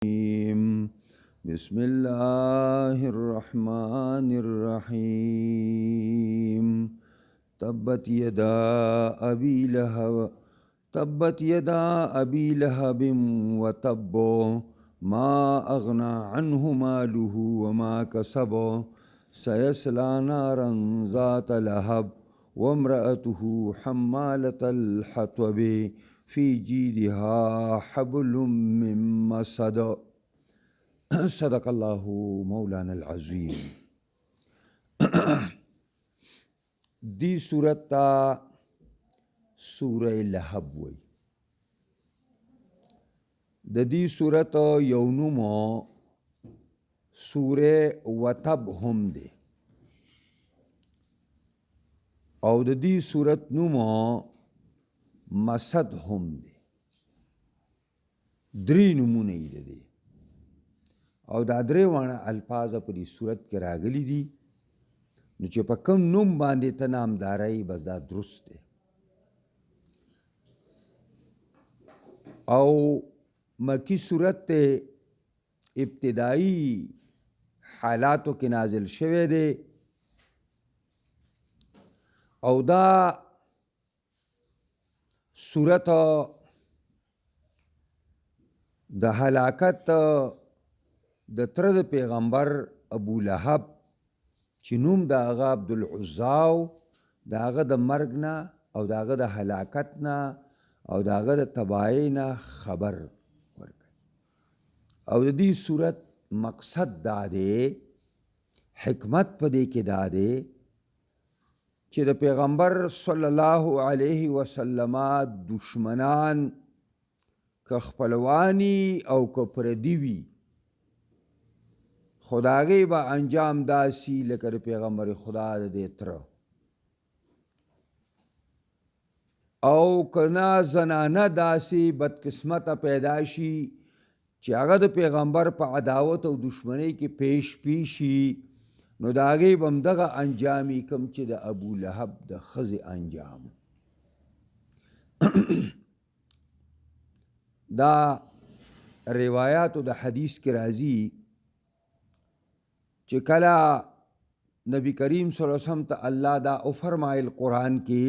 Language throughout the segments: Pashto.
بسم الله الرحمن الرحيم تبت يدا أبي لهب وتب ما أغنى عنه ماله وما كسب سيصلى نارا ذات لهب وامرأته حمالة الحطب في جيدها حبل من مسد صدق الله مولانا العظیم. دی صورت تا سورہ لہب وی. د دی صورت یو نومو سورہ وتب هم دی او د دی صورت نومو مسد هم دی. دری نمونه ای دی او دا درې واړه الفاظ په دې صورت کې راغلي دي. نو چې په کوم نوم باندې ته نامدارۍ بس دا درست دی. او مکی صورت ته ابتدائی حالاتو کې نازل شوی دی او دا صورت د هلاکت د تر د پیغمبر ابو لهب چې نوم د هغه عبدالعزا د هغه د مرګ نه او د هغه د هلاکت نه او د هغه د تباهۍ نه خبر ورکوي. او د دې صورت مقصد دا دی، حکمت په دې کې دا دی چې د پیغمبر صلی الله علیه وسلم دشمنان که خپلوانی او که پردي وي خداغی با انجام داسی لکه پیغمبر خدا د دې تره او کنا زنانه داسی بدقسمته پیدا شي چې هغه د پیغمبر په عداوت او دشمنی کې پیش پیشي نو د هغې به همدغه انجامي کوم چې د ابو لهب د ښځې انجام. دا روایاتو د حدیث کې راځي چې کله نبی کریم صلی الله علیه وسلم ته الله دا او فرمایل قرآن کې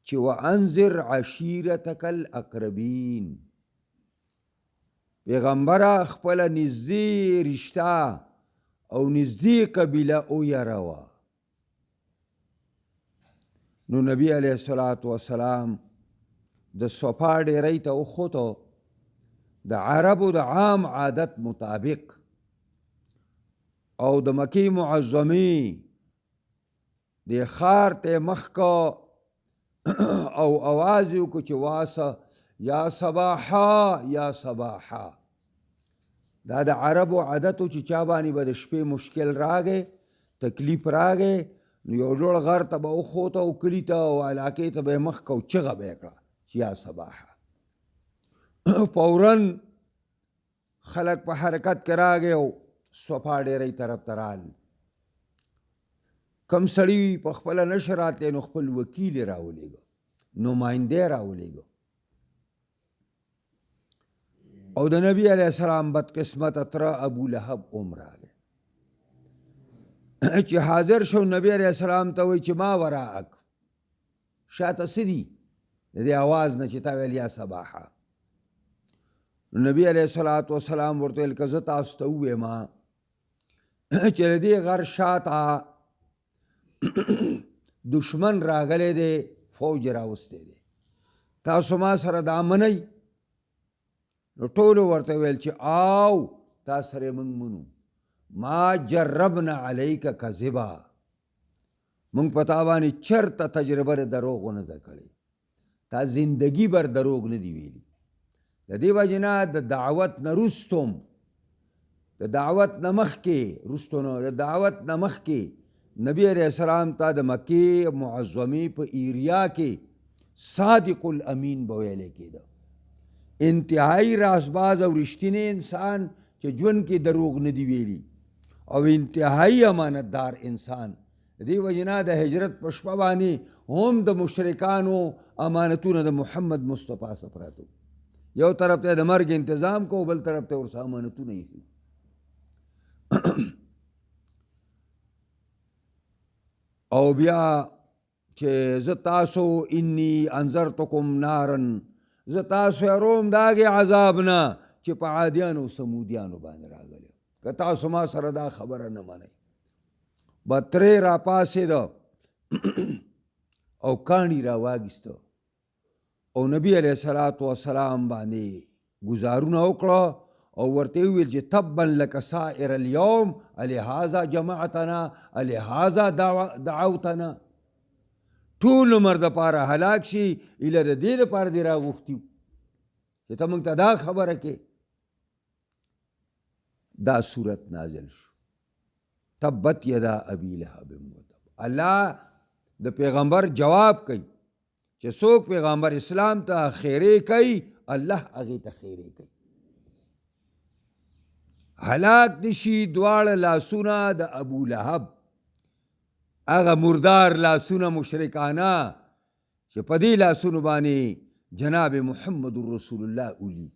چې وانذر عشیرتک الاقربین، پیغمبره خپله نږدې رشته او نږدې قبیله ویروه. نو نبی علیه الصلاة والسلام د صفا ډیرۍ ته وخوته. د عربو د عام عادت مطابق او د مکی معظمې د ښار ته مخ کو او آواز یې وکړو چې واسه یا صباحا یا صباحا. دا د عربو عادت و چې چا باندې به د شپې مشکل راغی، تکلیف راغی، نو یو لوړ غر ته به وخوته او کلي ته او علاقې ته به یې مخ کو، چغه به یې کړه چې یا صباحا. فوراً خلک په حرکت کې راغی او صفا ډیرۍ طرف ته رال. کم سړي په خپله نشه راتلی نو خپل وکیل یې راولېږه، نماینده یې راولېږه او د نبي علیه السلام بدقسمته تره ابو لهب هم راغی. چې حاضر شو نبي علیه السلام ته وایي چې ما وراءک، شاته څه دي د دې آواز نه چې تا ویل یا صباحا. نبی علیه الصلاة والسلام ورته ویل که زه تاسو ته ووایم چې د دې غر شاته دشمن راغلی دی، فوج راوستی دی، تاسو ما سره دا منئ؟ نو ټولو ورته ویل چې آو تا سره موږ منو. ما جربنا علیک کذبا، موږ په تا باندې چرته تجربه د دروغ نه ده کړې، تا زندگی بر دروغ نه دی ویلي. د دې وجې نه د دعوت نه رستم، د دعوت نه مخکې رستو نه، د دعوت نه مخکې نبی علیہ السلام ته د مکې معظمې په ایریا کې صادق الامین به ویلی کېده، انتهایی رازباز او رښتینی انسان چې ژوند کې دروغ نه دی ویلي او انتهایی امانتدار انسان. د دې وجې نه د هجرت په شپه باندې هم د مشرکانو امانتونه د محمد مصطفی څخه پراته یو طرف ته د مرګ انتظام کو، بل طرف ته ورسره امانتونه ایښي. او بیا چې زه تاسو انی انذرتکم نارن، زه تاسو یاروم د هغې عذاب نه چې په عادیانو او سمودیانو باندې راغلی. که تاسو ما سره دا خبره نه منئ. بترې راپاڅېده او کاڼي راواګېسته او نبي علیه الصلاة والسلام باندې ګزارونه وکړه او ورته وویل چې تبا لک سائر اليوم الهذا جمعتنا الهذا دعوتنا. ټول عمر دپاره هلاک شي، ایله د دې دپاره دې راغوښتي چې ته موږ ته دا خبره کې. دا صورت نازل شو، تبت یدا ابي لهب وتب. الله د پیغمبر جواب کوي چې څوک پیغمبر اسلام ته خیرې کوي، الله هغې ته خیرې کوي. هلاک دي شي دواړه لاسونه د ابو لهب، هغه مردار لاسونه مشرکانه چې په دې لاسونو باندې جناب محمد رسول الله اولی.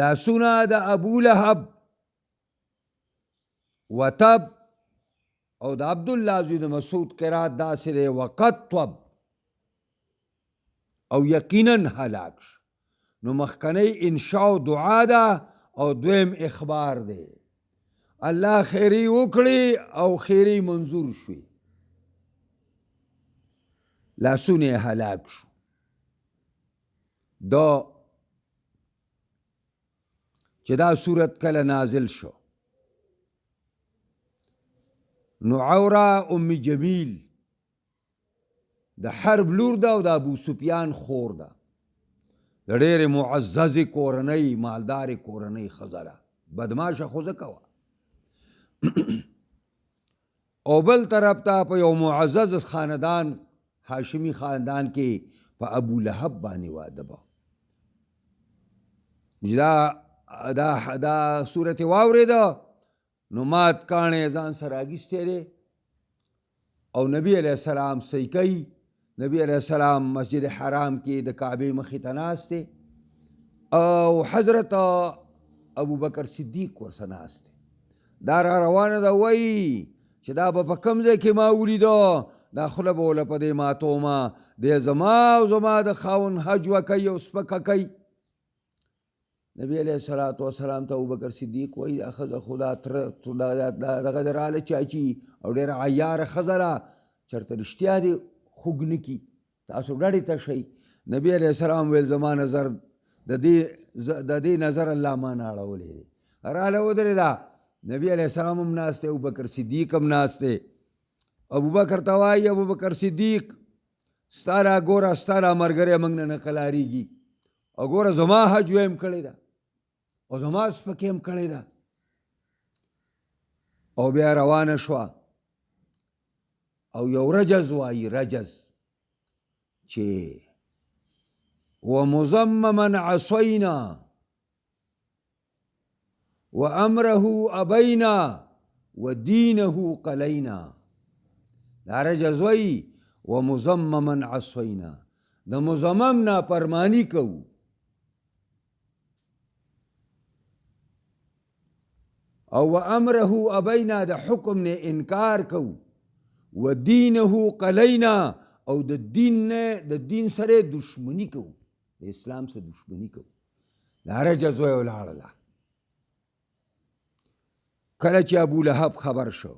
لاسونه د ابو لهب وتب، او د عبدالله زوی د مسعود قرات داسې دی وقد طب، او یقینا هلاک شو. نو مخکنی انشاء او دعا ده او دویم اخبار دی. الله خیری وکړي او خیری منظور شوي، لاسونه هلاک شو. دا چې دا صورت کله نازل شو، نو عوره ام جمیل د حرب لور ده او د ابو سفیان خور ده، د ډېرې معززې کورنۍ مالدارې کورنۍ ښځه ده، بدماشه ښځه کوه. او بل طرف ته په یو معزز خاندان هاشمي خاندان کې په ابو لهب باندې واده به. دا صورت واورېده نو مات کاڼی ځان سره اخیستی دی او نبی علیه السلام صحیح کوي. نبی علیه السلام مسجد حرام کې د کعبې مخې ته ناست دی او حضرت ابو بکر صدیق ورسره ناست دی. دا را روانه ده، وایي چې دا به په کوم ځای کې ما ولیده، دا خوله به وله په دې ماتومه، دی زما او زما د خاوند هجوه کوي او سپکه کوي. نبی علیه الصلاة والسلام ته ابوبکر صدیق وایي دا ښځه خو دا دغه د راله چاچي او ډېره عیاره ښځه ده، چېرته رښتیا دې خوږ نه کي، تاسو ډډې ته شئ. نبی علیه السلام ویل زما نظر د دې نظر الله ما نه اړولی دی. راله ودرېده، نبی علیه السلام هم ناست دی، ابوبکر صدیق هم ناست دی. ابوبکر ته وایي ابوبکر صدیق ستا را ګوره ستا دا ملګری موږ نه قلاریږي، او ګوره زما هجوه هم کړې ده او زما سپکې هم کړې ده. او بیا روانه شوه او یو رجز وایي، رجز چې ومزمما عصینا وامره ابینا ودینه قلینا. دا رجز وایي ومزمما عصینا، د مزمم نافرمانی کوو او وامره ابینا د حکم نه انکار کوو، ودینه قلینا او د دین سره دشمنی کوو، د اسلام سره دشمنی کوو. دا رجز وایي ولاړله. کله چې ابو لهب خبر شو،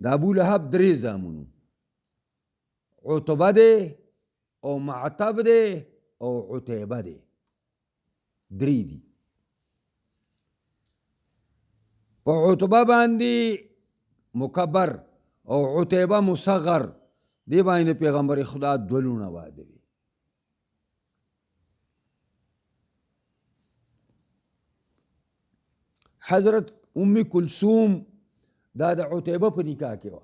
د ابو لهب درې زامنو، عتبه دی او معتب دی او عتیبه دی، درې دي. په عتبه باندې مکبر او عتیبه مصغر، دی باندې پیغمبر خدا دوه لوڼه واده وي. حضرت ام کلثوم دا د عتیبه په نکاح کې وه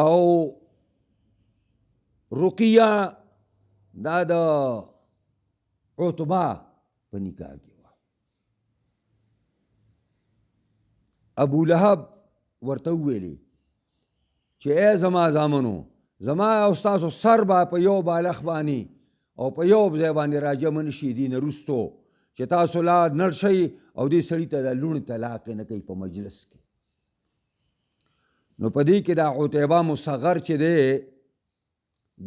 او رقیه دا د عتبه په نکاح کې وه. ابو لهب ورته وویلې چې ای زما زامنو، زما او ستاسو سر به په یو بالښت باندې او په یو ځای باندې راجمع نه شي دې نه وروستو چې تاسو لا نړ شئ او دې سړي ته د لوڼې طلاق یې نه کوي په مجلس کې. نو په دې کې دا عتیبه مصغر چې دی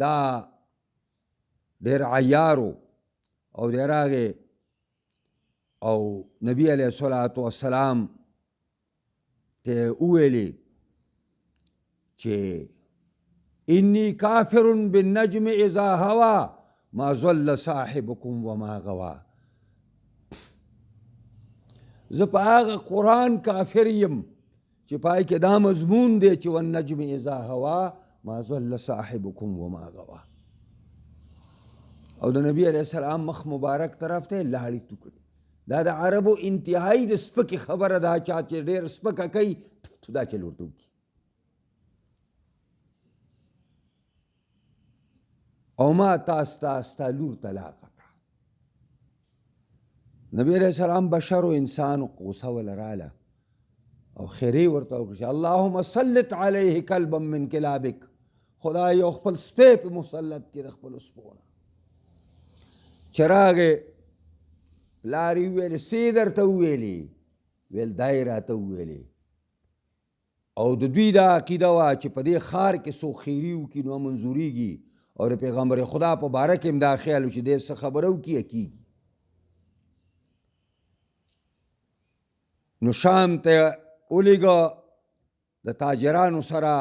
دا ډېر عیارو او دی راغی او نبی علیه الصلاة والسلام ته وویلې چې انی کافر بالنجم اذا هوا ما ضل صاحبکم وما غوا. زه په هغه قرآن کافر یم چې پای کې دا مضمون دی چې والنجم اذا هوا ما ضل صاحبکم وما غوا. او د نبی علیه السلام مخ مبارک طرف ته لاړې تو کړې. دا د عربو انتهایی د سپکې خبره ده، چا چې ډېر سپکه کوي دا چل ورته وکړي. او ما ستا لور طلاق کړه. نبی علیہ السلام بشر و انسان غوسه وله راله او خیرې ورته وکړه چې اللهم سلط علیه کلبا من کلابک، خدای یو خپل سپی پې مسلط کړي د خپلو سپو نه. چې راغې پلار یې وویلې څه یې درته وویلې؟ ویل دا یې راته وویلې. او د دوی دا عقیده وه چې په دې ښار کې څوک خیري وکړي نو منظورېږي، او د پیغمبر خدا په باره کې هم دا خیال و چې دې څه خبره وکړي کېږي. نو شام ته ولېږه د تاجرانو سره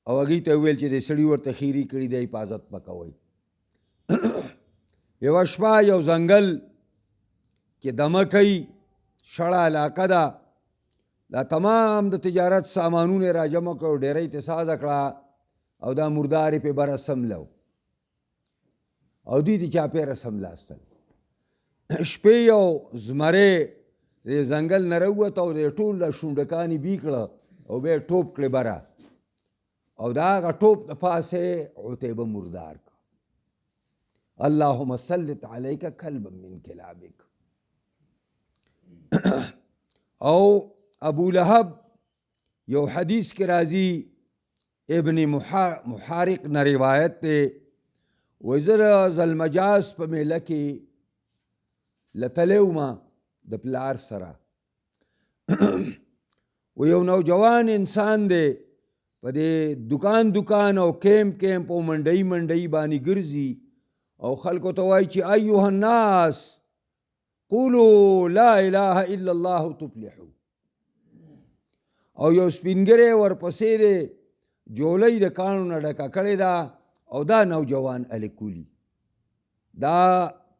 او هغوی ته وویل چې دې سړي ورته خیري کړي دی حفاظت به کوئ. یوه شپه یو ځنګل کې دمه کوي، شړه علاقه ده، دا تمام د تجارت سامانونه یې راجمع کړو، ډیرۍ ته سازه کړه او دا مردار یې پې بره سملو او دوی ته چاپېره سملاستل. شپې یو زمری د ځنګل نه راووت او د ټول شونډکان یې بي کړه او بیا یې ټوپ کړې بره او د هغه ټوپ د پاسه عتیبه مردار کړه. اللهم سلط علیک کلبا من کلابک. او ابو لهب یو حدیث کې راځي ابن محارق نه روایت دی، وایي زه د ذوالمجاز په میله کې لتلی ومه د پلار سره. و یو نوجوان انسان دی په دې دکان او کیمپ او منډۍ باندې ګرځي او خلکو ته وایي چې ایها الناس قولوا لا اله الا الله تفلحوا. او یو سپینګری ورپسې دی، جولۍ د کاڼو نه ډکه کړې ده او دا نوجوان الکولي دا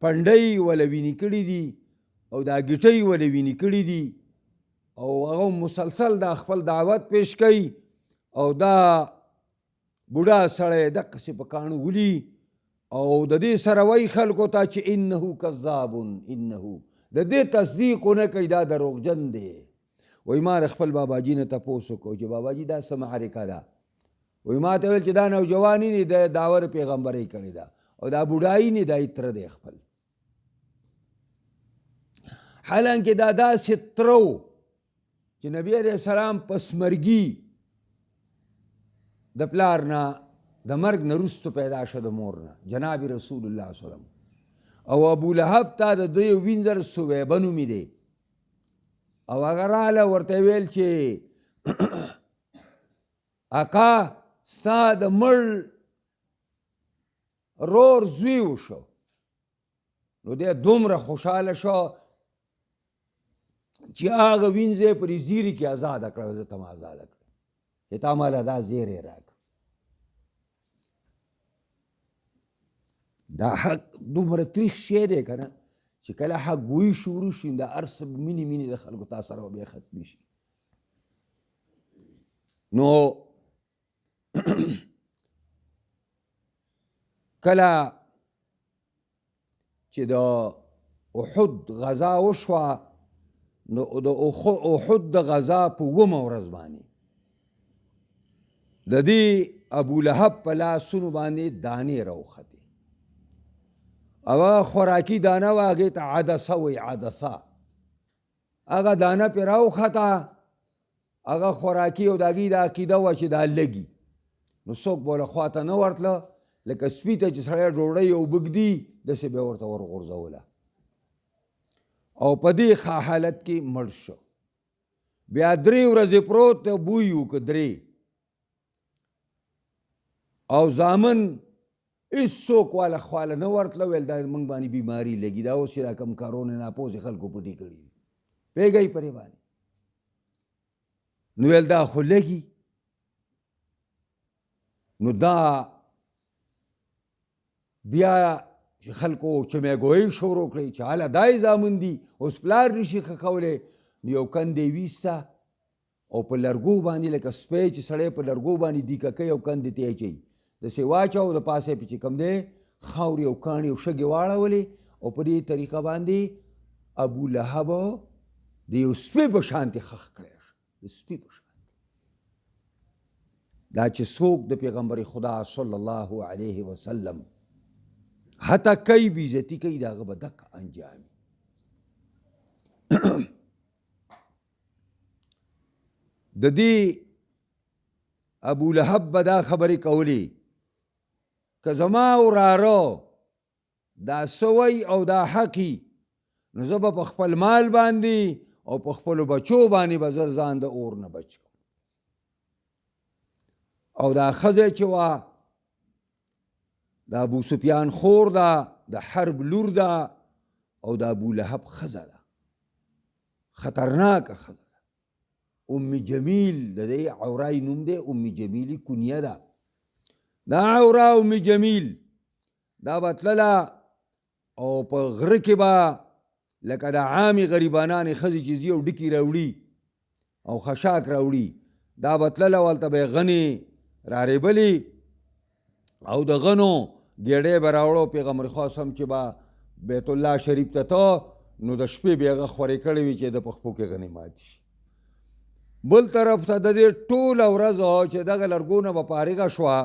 پنډۍ وله وینې کړي دي او دا ګیټۍ وله وینې کړي دي او هغه مسلسل دا خپل دعوت پیش کوي او دا بوډا سړی دقسې په کاڼو ولي او د دې سره وایي خلکو ته چې انه کذاب، انه د دې تصدیق ونه کوي، دا دروغجن دی. وایي ما د خپل باباجي نه تپوس وکړو چې باباجي دا څه محرکه ده؟ وایي ما ته ویل چې دا نوجواني نه د دعوت پیغمبرۍ کړې ده او دا بوډایي نه دا یې تره دی خپل. حالانکه دا داسې تره و چې نبي علیه السلام پسمرګي د پلار نه د مرګ نه وروستو پیدا شه د مور نه جناب رسول الله صلی الله علیه وسلم. او ابو لهب ته د دوی وینځر صویبه نومې دی او هغه راله ورته ویل چې اکا ستا د مړ رور زوی وشو. نو دی دومره خوشحاله شو چې هغه وینځه پرې زیري کې آزاده کړه، زه ته م آزاده کړه چې تا ماله دا زیری راکړه. دا حق دومره تریخ شی دی که نه چې کله حق ګویي شروع شي دا هر څه مینې د خلکو تا سره به بیا ختمي شي. نو کله چې د احد غزا وشوه نو د احد د غزا په 9مه ورځ باندې د دې ابو لهب په لاسونو باندې دانې راوختې. هغه خوراکي دانه وه، هغې ته عدسه وایي، عدسه. هغه دانه پرې راوخته، هغه خوراکي او د هغې دا عقیده وه چې دا لږي نو څوک به له خواته نه ورتله، لکه سپي ته چې سړی ډوډۍ او بږدي داسې به ورته ورغورځوله او په دې ښه حالت کې مړ شو. بیا 3 ورځې پروت ته بوی وکړه 3 او زامن هېڅوک واله خواله نه ورتله، ویل دا موږ باندې بیماري لګي، دا اوس چې دا کوم کارونه ناپوهې خلکو پټې کړي دي پوهېږئ پرې باندې. نو ویل دا خو لګي. نو دا بیا چې خلکو چمیګویي شروع کړئ چې هله دای زامن دي اوس پلار نشي ښه کولی، نو یو کند یې ویسته او په لرګو باندې لکه سپی چې سړی په لرګو باندې دیکه کوي او کندې ته یې اچوي داسې واچو، د پاسه یې چې کوم دی خاورې او کاڼي او شګې واړولې او په دې طریقه باندې ابولهب د یو سپي په شانتې خښ کړی شو، د سپي په شانتې. دا چې څوک د پیغمبر خدا صلی الله علیه وسلم حتی کوي بېعزتي کوي، د هغه به دک انجام. د دې ابولهب به دا خبرې کولې که زما وراره دا سوی او دا حقي، نو زه به په خپل مال باندې او په خپلو بچو باندې به زه ځان د اور نه بچ کړم. او دا ښځه چې وه د ابو سفیان خور ده، د حرب لور ده او د ابولهب ښځه ده، خطرناکه ښځه ده. ام جمیل د دې عورای نوم دی، ام جمیلي کنیه ده. دا عوره ام جمیل دا به تلله او په غره کې به لکه د عامې غریبانانې ښځې چې ځي او ډکي راوړي او خشاک راوړي، دا به تلله ولته به یې غنې راریبلې او د غنو ګېډۍ به راوړو. پیغمبر خاصم چې به بیت الله شریف ته ته نو د شپې به هغه خورې کړې وي چې د پخپو کې غنې ماتې شي. بل طرف ته د دې ټوله ورځ چې دغه لرګونه به فارغه شوه،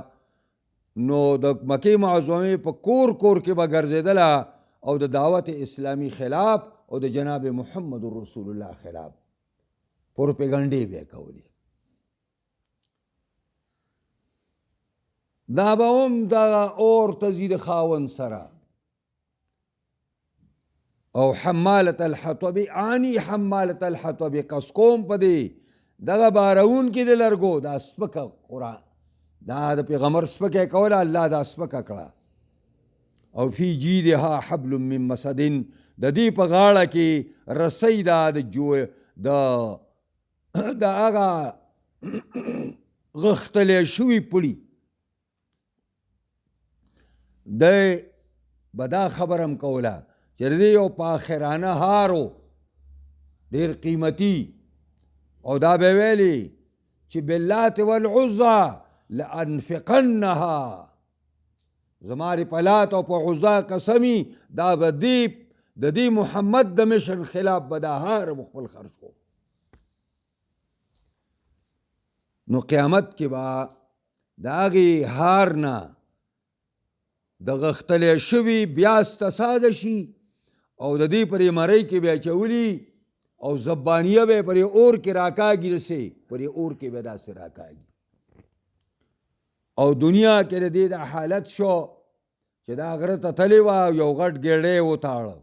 نو د مکې معظمې په کور کور کې به ګرځېدله او د دعوت اسلامي خلاف او د جناب محمد رسول الله خلاف پروپیګنډې به یې کولې. دا به هم دغه اور ته ځي د خاوند سره. او حمالة الحطب انی حمالة الحطب قص کوم په دې دغه بارون کې د لرګو دا سپکه قرآن دا د پیغمبر سپکه کوله، الله دا سپکه کړه. او فی جیدها حبل من مسد د دې په غاړه کې رسۍ دا د هغه غښتلی شوي پړي. دی به دا خبر هم کوله چې د دې یو پاخرانه هارو ډېر قیمتي، او دا به ویلي چې باللات والعزى لانفقنها، زما په لات او په عزا قسمي دا به د دې محمد د مشر خلاف به دا هار خپل خرج کو. نو قیامت کې به د هغې هار نه د غښتلی شوي بیاسته ساده شي او د دې پرې مرۍ کې به اچولي او زبانیه به پرې اور کې راکاږي، داسې پرې اور کې به داسې راکاږي. او دنیا کې د دې دا حالت شو چې دا غره ته تلې وه یو غټ ګېډۍ وتاړه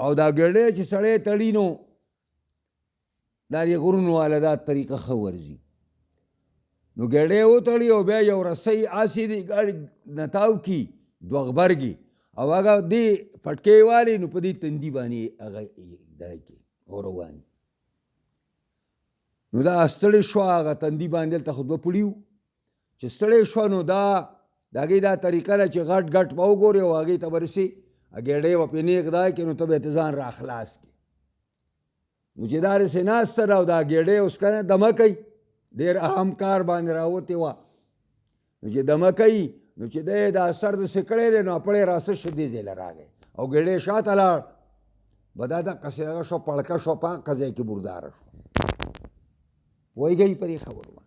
او دا ګېډۍ چې سړی تړي نو دا دې غرونو والا دا طریقه ښه ورځي. نو ګېډۍ وتړي او بیا یو رسۍ هسې دې ګاډي نه تاو کي دوه غبرګې او هغه دې پټکې والي نو په دې تندي باندې هغه دا کې او روان. نو دا ستړی شوه هغه تندي باندې هلته خو دوه پړي وو چې ستړی شوه نو دا د هغې دا طریقه ده چې غټ غټ به وګورې او هغې ته به رسې ګېډۍ به پرې نیغ دا کړې نو ته به یې ځان را خلاص کړې. نو چې دا رسې ناسته ده او دا ګېډۍ اوس که نه دمه کوي، ډېر اهم کار باندې راوتې وه. نو چې دمه کوي نو چې دی دا سر داسې کړی دی نو اپړی راسه شو دې ځای له راغی او ګېډۍ شاته لاړ، به دا دقسې هغه شو پړکه شو په هغه ځای کې برداره شو. پوهېږئ په دې خبرو باندې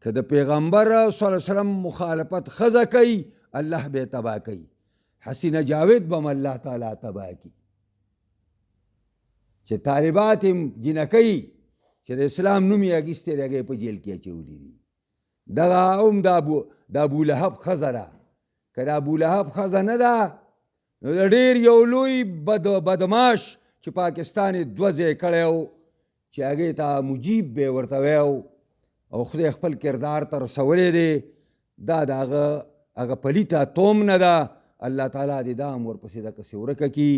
که د پیغمبر صلی الله علیه وسلم مخالفت ښځه کوي الله به یې تباه کوي، حسینه جاوید به هم الله تعالی تباه کړي. چې طالبات یې جنکۍ چې د اسلام نوم یې اخیستی دی هغه یې په جیل کې اچولي دي. دغه هم د ابولهب ښځه ده. که د ابولهب ښځه نه ده نو د ډېر یو لوی بدماش چې پاکستان یې 2 ځای کړی و چې هغې ته مجیب به یې ورته وی او خدای خپل کردار ته رسولی دی. دا د هغه پلیته توم نه ده. الله تعالی دې دا هم ورپسې دقسې ورکه کي.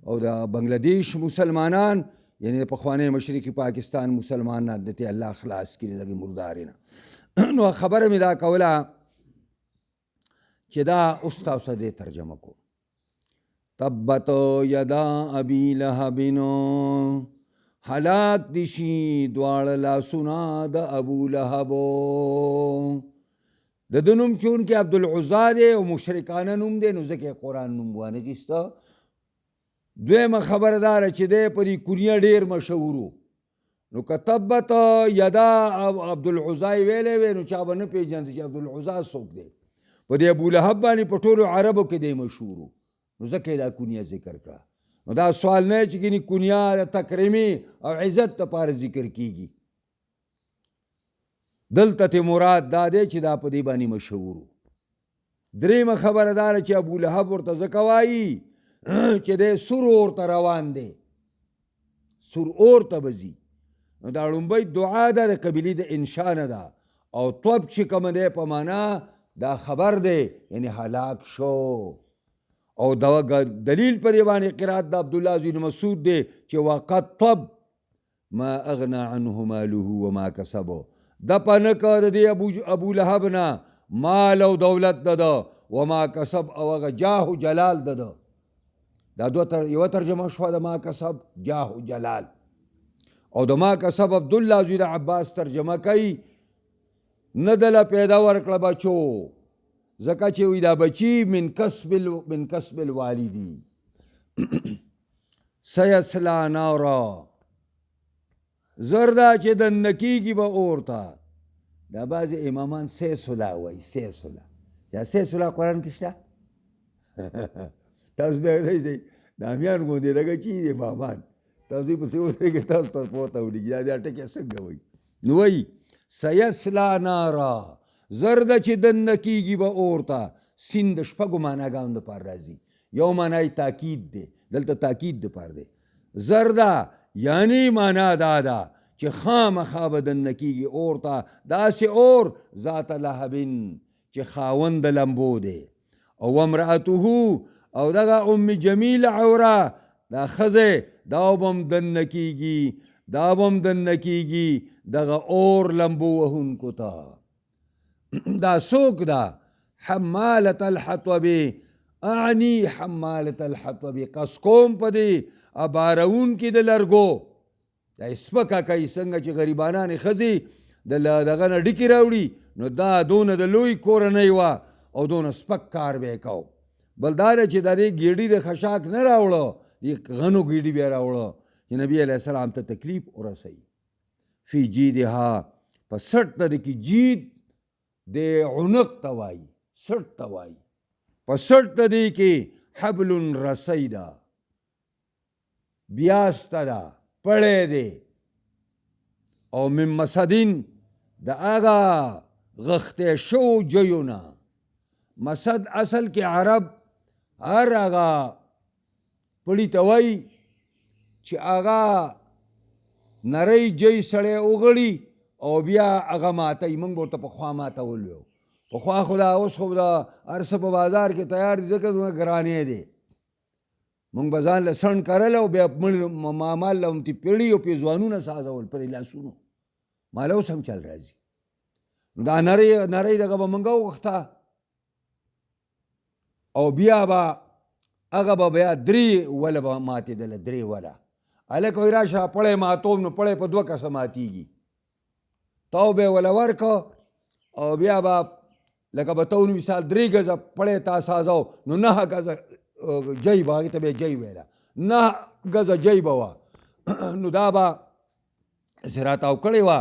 او د بنګلادیش مسلمانان یعنی د پخوانی مشرقي پاکستان مسلمان نه دته الله خلاص کړي دغه مردارې نه. نو خبره مې دا کوله چې دا اوس تاسو دې ترجمه کو. تبت یدا ابي لهب هلاک دي شي دواړه لاسونه د ابو لهب. د ده نوم چونکې عبدالعزا دی او مشرکانه نوم دی نو ځکه قرآن نوم وانخیسته. دویمه خبره داره چې دی په دې کونیه ډېر مشهور و. نو که تبت یدا عبدالعزا یې ویلی وی نو چا به نه پېژنده چې عبدالعزا څوک دی. په دې ابولهب باندې په ټولو عربو کې دی مشهور و نو ځکه یې دا کونیه ذکر کړه. نو دا سوال نه چې ګینې کونیه د تکریمي او عزت دپاره ذکر کېږي. دلته ته مراد دا دی چې دا په دې باندې مشهور و. درېیمه خبره دا ده چې ابولهب ورته ځکه وایي چې دی سور اور ته روان دی، سور اور ته به ځي. نو دا لومبۍ دعا ده د قبیلې د انشا نه ده. او طب چې کوم دی په معنا دا خبر دی یعنی هلاک شو. او دا دلیل په دې باندې قرات د عبدالله بن مسعود دی چې وقد طب ما اغنا عنه ماله وما کسب. د پنه که د دې ابو لهب نه مال او دولت ده وما کسب او هغه جاه و جلال ده. دا یوه ترجمه شوه د ما کسب جاه و جلال. او د ما کسب عبدالله زوی د عباس ترجمه کوي نه دله پیدا ورکړه بچو ځکه چې وی دا بچی من کسب الوالدی سیصلا نارا زردا چې دننه کیږي به اور ته. دا بعضې امامان سیصلا وایي سیصلا. یا سیصلا قرآن کې شته؟ تاسو بیا دی دامیان غوندې دغه چی دی امامان تاسو پسې ودرېږئ تاسو ته پوته ولګي دا ټکي څنګه وایي. نو وایي سیصلا نارا زرده چې دننه کیږي به اور ته. سین د شپږو معناګانو دپاره راځي. یو معنا یې تاکید دی، دلته تاکید دپاره دی. زرده یعنی معنا دا ده چې خامخا به دننه کیږي اور ته. داسې اور ذات لهبن چې خاوند د لمبو دی. او امرأته او دغه ام جمیل عوره دا ښځې دا به هم دننه کیږي دغه اور لمبو وهونکو ته. دا څوک ده؟ حمالة الحطب اعنی حمالة الحطب قص کوم په دې بارون کې د لرګو. دا سپکه کوي څنګه چې غریبانانې ښځې دغه نه ډکې راوړي نو دا دونه د لوی کورنۍ وه او دونه سپک کار به یې کو. بل دا ده چې د دې ګیډي د خشاک نه راوړه دې غنو ګیډي بیا راوړه چې نبي علیه السلام ته تکلیف ورسوي. فی جیدها په سټ ته د کې جید د عنق ته وایي سټ ته وایي. په سټ ته دی کې حبل رسی ده بیاسته ده پړی دی. او من مسدین د هغه غښتی شو جیو نه. مسد اصل کې عرب هر هغه پړي ته وایي چې هغه نری جی سړی وغړي او بیا هغه ماتوي. موږ ورته پخوا ماتول ویو. پخوا خو دا اوس خو دا هر څه په بازار کې تیار دي ځکه دونه ګرانې دی. موږ به ځان له سڼ کرل او بیا مال له همتې پیړي او پیزوانونه سازول پرې لاسونو. ماله اوس هم چل راځي. دا نری دغه به موږ وغوښته او بیا به هغه به بیا 3 وله به ماتېدله 3 وله. هلک وایي راشه پړی ماتوم نو پړی په 2 کسه ماتېږي. تاو به یې وله ورکه او بیا به لکه به تو مثال 3 ګزه پړی تا سازو نو 9 ګزه جی به هغې ته به یې جی ویله 9 ګزه جی به وه. نو دا به داسې راتاو کړې وه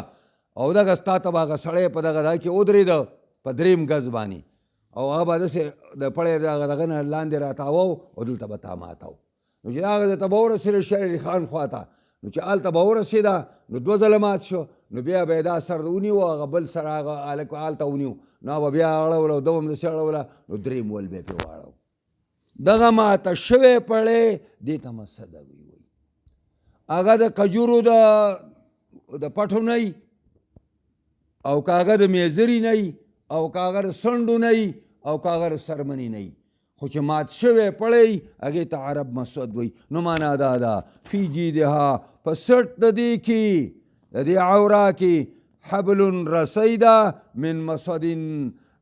او دغه ستا ته به هغه سړی په دغه ځای کې ودرېده په 3 ګز باندې او هغه به داسې د پړی دغه نه لاندې راتاوو او دلته به تا ماتاو. نو چې هغه ته به ورسېده شهر خان خوا ته نو چې هلته به ورسېده نو 2 ځله مات شو، نو بیا به یې دا سر ونیو هغه بل سر هغه هلک هلته ونیو، نو به بیا اړوله او ده هم داسې اړوله، نو درېیم ول به یې پرې واړو. دغه ماته شوی پړی دې ته مصدوي وایي. هغه د کجورو د پټو نه او که هغه د میزري نه او که هغه د سنډو نه او که هغه د سرمني نه، خو چې مات شوی پړی هغې ته عرب مسود وایي. نو معنا دا ده فی جیدها په سټ د دې کې د دې عورا کې حبل رسی ده من مسدن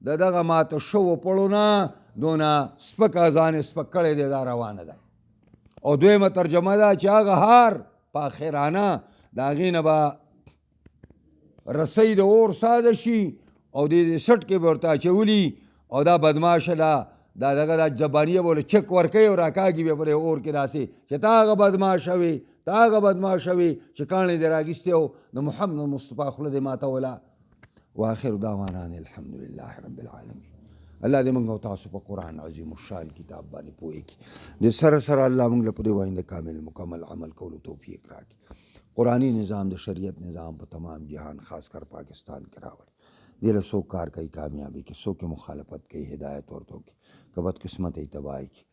د دغه ماته شوو پړو نه دونه سپکه ځان یې سپک کړی دی دا روانه ده. او دویمه ترجمه ده چې هغه هار په آخرانه د هغې نه به رسی د اور ساده شي او دې سټ کې به ورته اچولي او دا بدماشه ده دا دغه دا جبانیه به ورله چک ورکوي او راکاږي به پرې اور کې داسې چې تا هغه بدماشه وې تا هغه بدماشه وې چې کاڼی دې راګیستی او د محمد مصطفی خوله دې ماتوله. واخر دعوانا ان الحمدلله رب العالمین. الله دې موږ او تاسو په قرآن عظیم الشان کتاب باندې پوهې کړي. د سره سره الله موږ له په دې باندې کامل مکمل عمل کولو توفیق راکړي. قرآني نظام د شریعت نظام په تمام جهان خاص کر پاکستان کې راوړي. دې له څوک کار کوي کامیابي کې، څوک مخالفت کوي هدایت ورته وکړي، که بدقسمت یې تباهي کړي.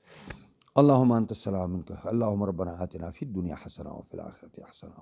اللهم انت السلام منك اللهم ربنا آتنا في الدنيا حسنة وفي الآخرة حسنة.